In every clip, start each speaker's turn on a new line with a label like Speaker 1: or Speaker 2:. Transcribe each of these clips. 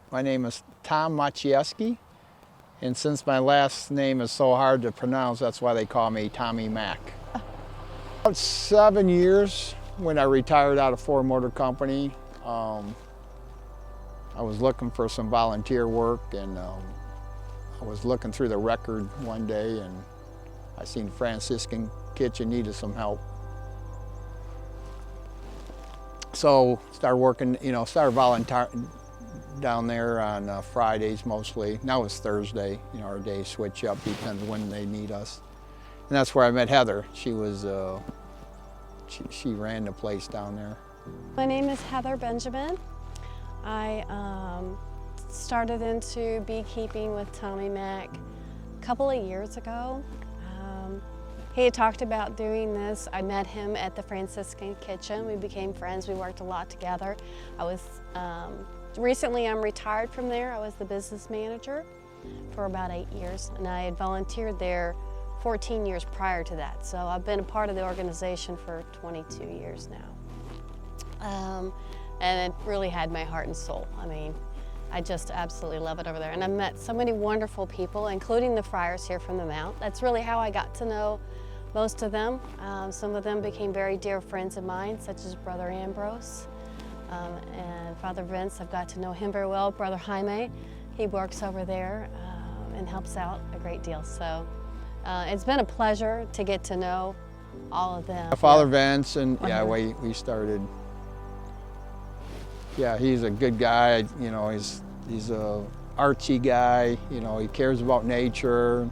Speaker 1: My name is Tom Maciejewski, and since my last name is so hard to pronounce, that's why they call me Tommy Mac. About 7 years when I retired out of Ford Motor Company, I was looking for some volunteer work, and I was looking through the record one day, and I seen Franciscan Kitchen needed some help. So started working, started volunteering down there on Fridays mostly. Now it's Thursday, our days switch up, depends when they need us. And that's where I met Heather. She was, she ran the place down there.
Speaker 2: My name is Heather Benjamin. I started into beekeeping with Tommy Mac a couple of years ago. He had talked about doing this. I met him at the Franciscan Kitchen. We became friends. We worked a lot together. Recently I'm retired from there. I was the business manager for about 8 years, and I had volunteered there 14 years prior to that. So I've been a part of the organization for 22 years now. And it really had my heart and soul. I mean, I just absolutely love it over there. And I've met so many wonderful people, including the friars here from the Mount. That's really how I got to know most of them. Some of them became very dear friends of mine, such as Brother Ambrose and Father Vince. I've got to know him very well. Brother Jaime, he works over there and helps out a great deal. So it's been a pleasure to get to know all of them.
Speaker 1: Father Vince, and we started. Yeah, he's a good guy. He's a artsy guy. He cares about nature.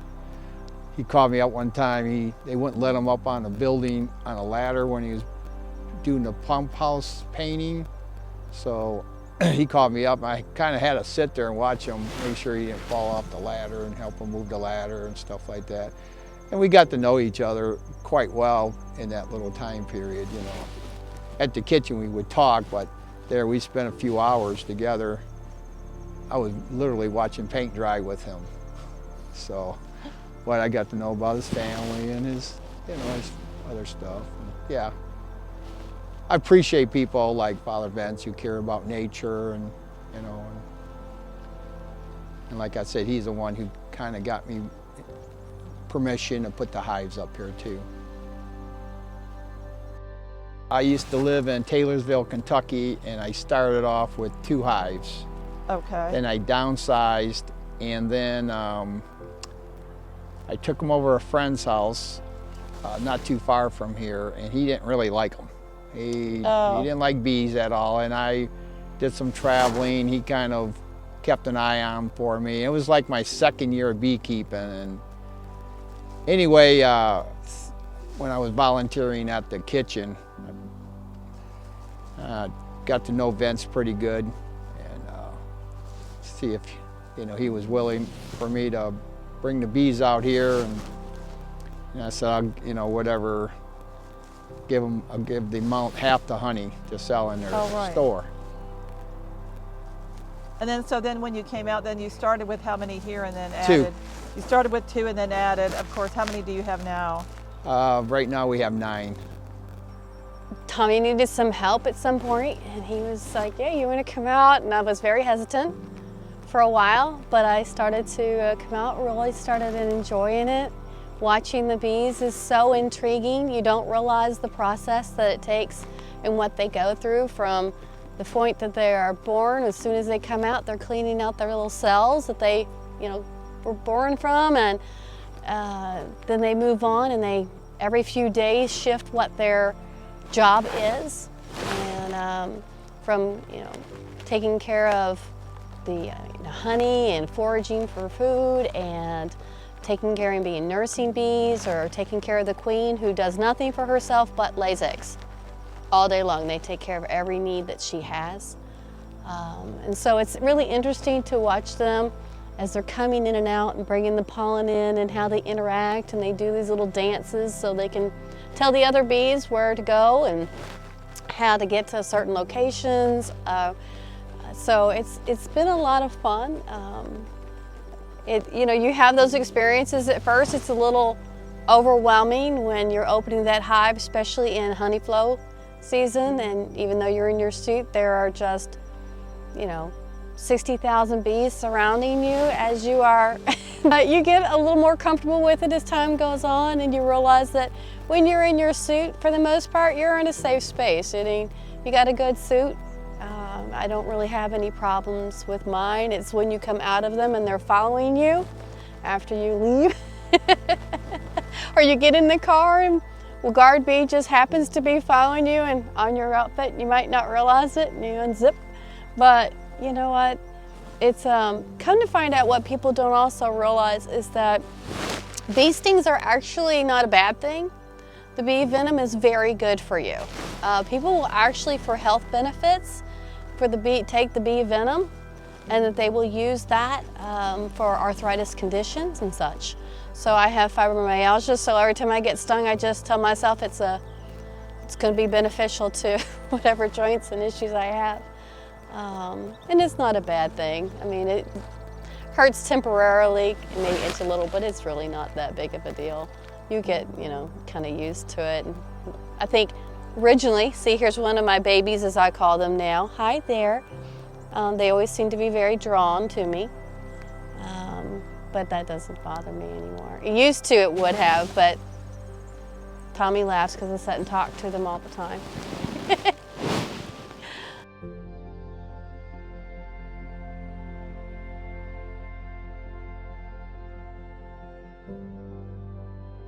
Speaker 1: He called me up one time. They wouldn't let him up on a building on a ladder when he was doing the pump house painting. So he called me up. I kind of had to sit there and watch him, make sure he didn't fall off the ladder and help him move the ladder and stuff like that. And we got to know each other quite well in that little time period. At the kitchen we would talk, but there we spent a few hours together. I was literally watching paint dry with him. So what I got to know about his family and his other stuff. Yeah. I appreciate people like Father Vince who care about nature and like I said, he's the one who kind of got me permission to put the hives up here too. I used to live in Taylorsville, Kentucky, and I started off with 2 hives.
Speaker 3: Okay.
Speaker 1: Then I downsized, and then I took them over to a friend's house, not too far from here, and he didn't really like them. He didn't like bees at all, and I did some traveling. He kind of kept an eye on them for me. It was like my 2nd year of beekeeping, and anyway, when I was volunteering at the kitchen, got to know Vince pretty good, and see if he was willing for me to bring the bees out here, and I said, whatever, I'll give the Mount half the honey to sell in their store.
Speaker 3: And then when you came out, then you started with how many here and then added?
Speaker 1: 2.
Speaker 3: You started with 2 and then added, of course. How many do you have now?
Speaker 1: Right now we have 9.
Speaker 2: Tommy needed some help at some point, and he was like, yeah, you want to come out? And I was very hesitant for a while, but I started to come out, really started enjoying it. Watching the bees is so intriguing. You don't realize the process that it takes and what they go through from the point that they are born. As soon as they come out, they're cleaning out their little cells that they, were born from, and then they move on, and they every few days shift what their job is, and from taking care of the honey and foraging for food, and taking care and being nursing bees, or taking care of the queen who does nothing for herself but lays eggs all day long. They take care of every need that she has, and so it's really interesting to watch them as they're coming in and out and bringing the pollen in, and how they interact, and they do these little dances so they can tell the other bees where to go and how to get to certain locations. So it's been a lot of fun. You have those experiences at first. It's a little overwhelming when you're opening that hive, especially in honey flow season, and even though you're in your suit, there are just 60,000 bees surrounding you as you are. You get a little more comfortable with it as time goes on, and you realize that when you're in your suit, for the most part, you're in a safe space. You got a good suit. I don't really have any problems with mine. It's when you come out of them and they're following you after you leave. Or you get in the car and a guard bee just happens to be following you and on your outfit. You might not realize it and you unzip. But you know what? It's come to find out what people don't also realize is that bee stings are actually not a bad thing. The bee venom is very good for you. People will actually, for health benefits, take the bee venom, and that they will use that for arthritis conditions and such. So I have fibromyalgia, so every time I get stung, I just tell myself it's going to be beneficial to whatever joints and issues I have. And it's not a bad thing. I mean, it hurts temporarily, maybe it's a little, but it's really not that big of a deal. You get, kind of used to it. And I think originally, see, here's one of my babies, as I call them now. Hi there. They always seem to be very drawn to me, but that doesn't bother me anymore. It used to, it would have, but Tommy laughs because I sit and talk to them all the time.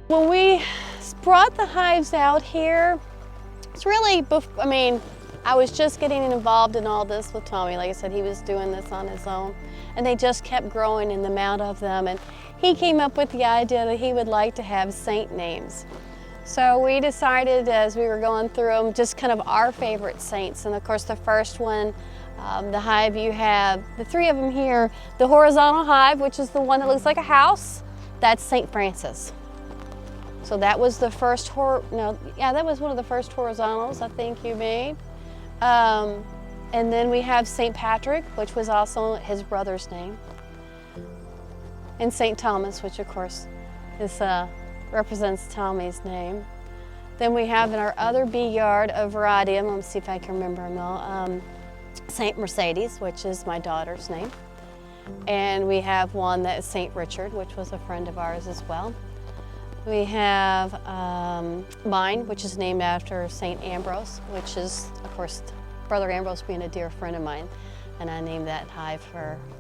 Speaker 2: When we brought the hives out here, it's really, I was just getting involved in all this with Tommy. Like I said, he was doing this on his own, and they just kept growing in the amount of them. And he came up with the idea that he would like to have saint names. So we decided as we were going through them, just kind of our favorite saints. And of course, the first one, the hive you have, the three of them here, the horizontal hive, which is the one that looks like a house, that's Saint Francis. So that was the first, that was one of the first horizontals I think you made. And then we have St. Patrick, which was also his brother's name. And St. Thomas, which of course represents Tommy's name. Then we have in our other bee yard a variety of them. Let me see if I can remember them all. St. Mercedes, which is my daughter's name. And we have one that is St. Richard, which was a friend of ours as well. We have mine, which is named after Saint Ambrose, which is, of course, Brother Ambrose being a dear friend of mine, and I named that hive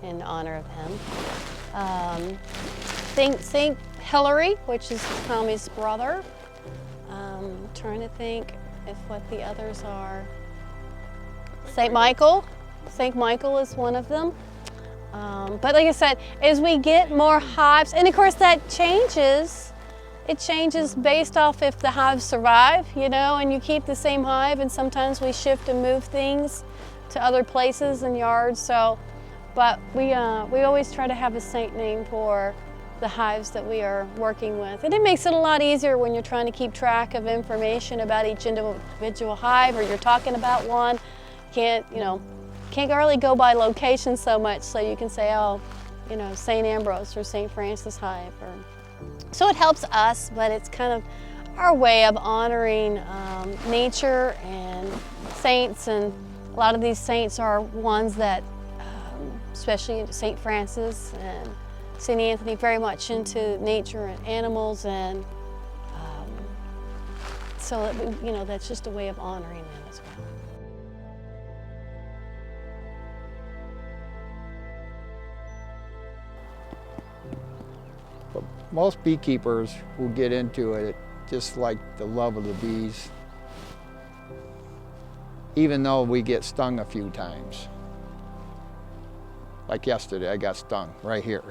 Speaker 2: in honor of him. Saint Hilary, which is Tommy's brother. Trying to think what the others are. Saint Michael. Saint Michael is one of them. But like I said, as we get more hives, and of course that changes. It changes based off if the hives survive, and you keep the same hive, and sometimes we shift and move things to other places and yards. So, but we always try to have a saint name for the hives that we are working with. And it makes it a lot easier when you're trying to keep track of information about each individual hive, or you're talking about one. Can't really go by location so much, so you can say, Saint Ambrose or Saint Francis hive. So it helps us, but it's kind of our way of honoring nature and saints. And a lot of these saints are ones that, especially St. Francis and St. Anthony, very much into nature and animals, and so that's just a way of honoring them as well.
Speaker 1: But most beekeepers who get into it just like the love of the bees, even though we get stung a few times. Like yesterday, I got stung right here.